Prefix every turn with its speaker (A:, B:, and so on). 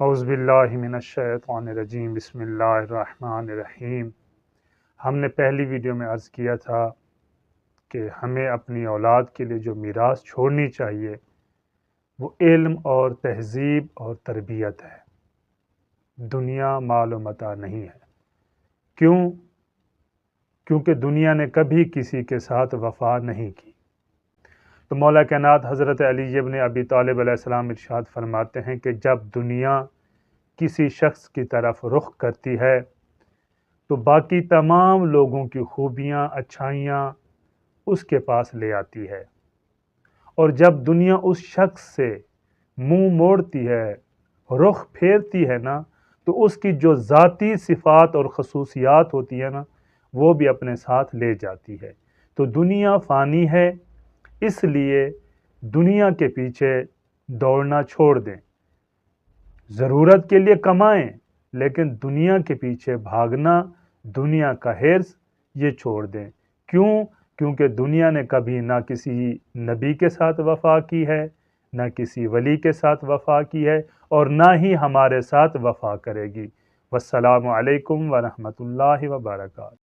A: اعوذ باللہ من الشیطان الرجیم بسم اللہ الرحمن الرحیم۔ ہم نے پہلی ویڈیو میں عرض کیا تھا کہ ہمیں اپنی اولاد کے لیے جو میراث چھوڑنی چاہیے وہ علم اور تہذیب اور تربیت ہے، دنیا مال و متاع نہیں ہے۔ کیونکہ دنیا نے کبھی کسی کے ساتھ وفا نہیں کی۔ تو مولا کائنات حضرت علی ابن ابی طالب علیہ السلام ارشاد فرماتے ہیں کہ جب دنیا کسی شخص کی طرف رخ کرتی ہے تو باقی تمام لوگوں کی خوبیاں اچھائیاں اس کے پاس لے آتی ہے، اور جب دنیا اس شخص سے منہ موڑتی ہے، رخ پھیرتی ہے نا، تو اس کی جو ذاتی صفات اور خصوصیات ہوتی ہے نا وہ بھی اپنے ساتھ لے جاتی ہے۔ تو دنیا فانی ہے، اس لیے دنیا کے پیچھے دوڑنا چھوڑ دیں، ضرورت کے لیے کمائیں لیکن دنیا کے پیچھے بھاگنا، دنیا کا حرص یہ چھوڑ دیں۔ کیونکہ دنیا نے کبھی نہ کسی نبی کے ساتھ وفا کی ہے، نہ کسی ولی کے ساتھ وفا کی ہے، اور نہ ہی ہمارے ساتھ وفا کرے گی۔ والسلام علیکم ورحمۃ اللہ وبرکاتہ۔